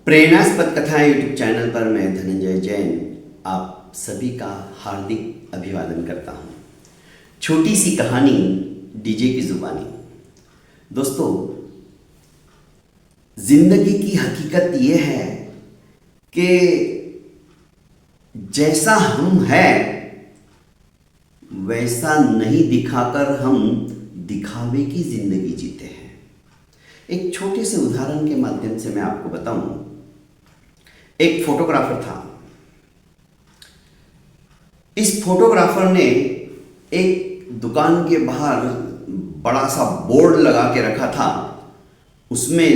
प्रेरणास्पद कथाएं YouTube channel पर मैं धनंजय जैन आप सभी का हार्दिक अभिवादन करता हूं। छोटी सी कहानी डीजे की जुबानी। दोस्तों, जिंदगी की हकीकत यह है कि जैसा हम हैं वैसा नहीं दिखाकर हम दिखावे की जिंदगी जीते हैं। एक छोटे से उदाहरण के माध्यम से मैं आपको बताऊं। एक फोटोग्राफर था। इस फोटोग्राफर ने एक दुकान के बाहर बड़ा सा बोर्ड लगा के रखा था। उसमें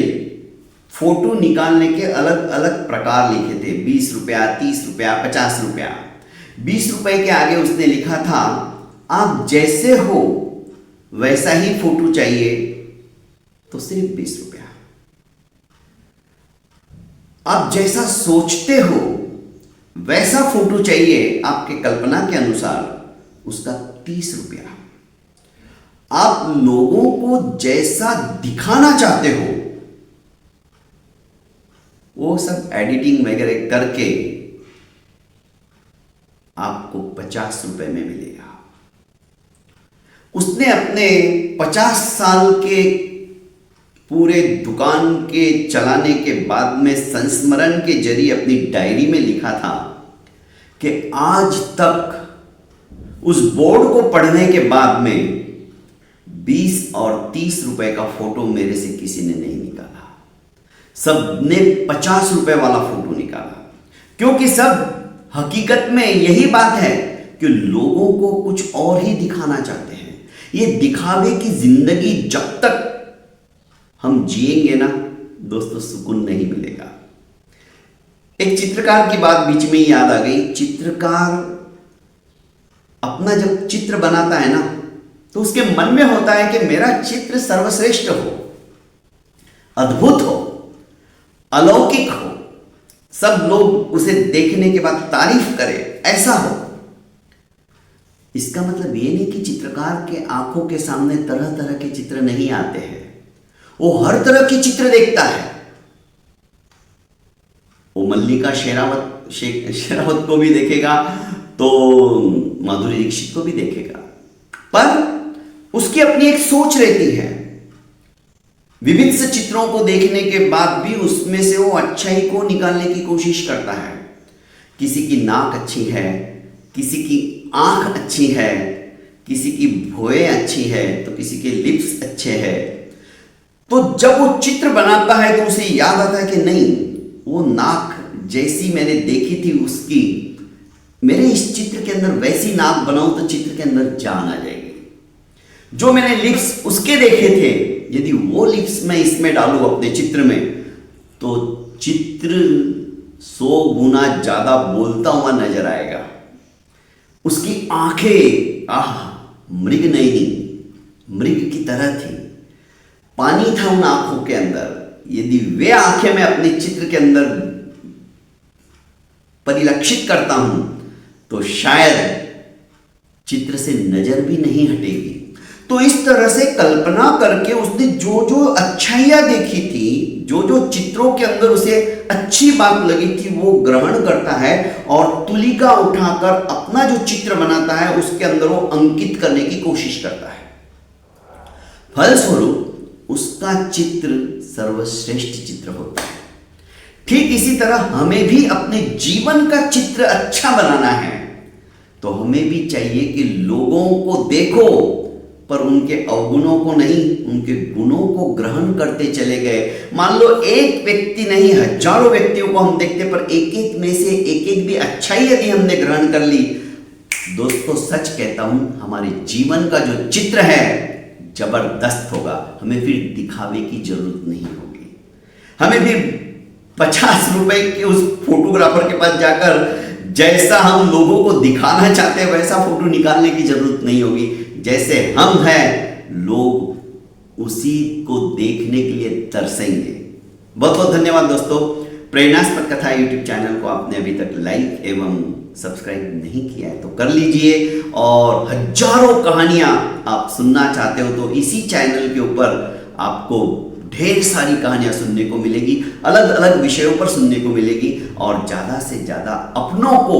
फोटो निकालने के अलग अलग प्रकार लिखे थे। 20 रुपया, 30 रुपया, 50 रुपया। 20 रुपए के आगे उसने लिखा था, आप जैसे हो वैसा ही फोटो चाहिए तो सिर्फ 20 रुपया। आप जैसा सोचते हो वैसा फोटो चाहिए आपके कल्पना के अनुसार, उसका 30 रुपया। आप लोगों को जैसा दिखाना चाहते हो वो सब एडिटिंग वगैरह करके आपको 50 रुपए में मिलेगा। उसने अपने 50 साल के पूरे दुकान के चलाने के बाद में संस्मरण के जरिए अपनी डायरी में लिखा था कि आज तक उस बोर्ड को पढ़ने के बाद में 20 और 30 रुपए का फोटो मेरे से किसी ने नहीं निकाला। सबने 50 रुपए वाला फोटो निकाला, क्योंकि सब हकीकत में यही बात है कि लोगों को कुछ और ही दिखाना चाहते हैं। ये दिखावे की जिंदगी जब तक हम जिएंगे ना दोस्तों, सुकून नहीं मिलेगा। एक चित्रकार की बात बीच में ही याद आ गई। चित्रकार अपना जब चित्र बनाता है ना तो उसके मन में होता है कि मेरा चित्र सर्वश्रेष्ठ हो, अद्भुत हो, अलौकिक हो, सब लोग उसे देखने के बाद तारीफ करें, ऐसा हो। इसका मतलब ये नहीं कि चित्रकार के आंखों के सामने तरह तरह के चित्र नहीं आते हैं। वो हर तरह की चित्र देखता है। वो मल्लिका शेरावत को भी देखेगा तो माधुरी दीक्षित को भी देखेगा, पर उसकी अपनी एक सोच रहती है। विभिन्न चित्रों को देखने के बाद भी उसमें से वो अच्छाई को निकालने की कोशिश करता है। किसी की नाक अच्छी है, किसी की आंख अच्छी है, किसी की भौहें अच्छी है तो किसी के लिप्स अच्छे हैं। तो जब वो चित्र बनाता है तो उसे याद आता है कि नहीं, वो नाक जैसी मैंने देखी थी उसकी, मेरे इस चित्र के अंदर वैसी नाक बनाऊं तो चित्र के अंदर जान आ जाएगी। जो मैंने लिप्स उसके देखे थे, यदि वो लिप्स मैं इसमें डालूं अपने चित्र में तो चित्र 100 गुना ज्यादा बोलता हुआ नजर आएगा। उसकी आंखें मृग नहीं, मृग की तरह थी, पानी था उन आंखों के अंदर। यदि वे आंखें मैं अपने चित्र के अंदर परिलक्षित करता हूं तो शायद चित्र से नजर भी नहीं हटेगी। तो इस तरह से कल्पना करके उसने जो जो अच्छाइयां देखी थी, जो जो चित्रों के अंदर उसे अच्छी बात लगी थी, वो ग्रहण करता है और तुलिका उठाकर अपना जो चित्र बनाता है उसके अंदर वो अंकित करने की कोशिश करता है। फलस्वरूप उसका चित्र सर्वश्रेष्ठ चित्र होता है। ठीक इसी तरह हमें भी अपने जीवन का चित्र अच्छा बनाना है तो हमें भी चाहिए कि लोगों को देखो पर उनके अवगुणों को नहीं, उनके गुणों को ग्रहण करते चले गए। मान लो एक व्यक्ति नहीं, हजारों व्यक्तियों को हम देखते पर एक एक में से एक एक भी अच्छाई यदि हमने ग्रहण कर ली, दोस्तों सच कहता हूं हमारे जीवन का जो चित्र है जबरदस्त होगा। हमें फिर दिखावे की जरूरत नहीं होगी। हमें भी 50 रुपए के उस फोटोग्राफर के पास जाकर जैसा हम लोगों को दिखाना चाहते हैं वैसा फोटो निकालने की जरूरत नहीं होगी। जैसे हम हैं लोग उसी को देखने के लिए तरसेंगे। बहुत बहुत धन्यवाद दोस्तों। प्रेरणास्पद कथा यूट्यूब चैनल को आपने अभी तक लाइक एवं सब्सक्राइब नहीं किया है तो कर लीजिए, और हजारों कहानियां आप सुनना चाहते हो तो इसी चैनल के ऊपर आपको ढेर सारी कहानियां सुनने को मिलेगी, अलग अलग विषयों पर सुनने को मिलेगी। और ज़्यादा से ज़्यादा अपनों को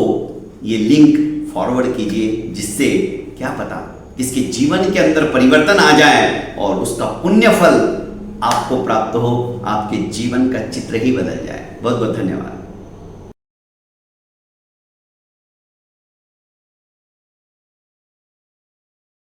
ये लिंक फॉरवर्ड कीजिए, जिससे क्या पता किसके जीवन के अंदर परिवर्तन आ जाए और उसका पुण्य फल आपको प्राप्त हो, आपके जीवन का चित्र ही बदल जाए। बहुत बहुत धन्यवाद।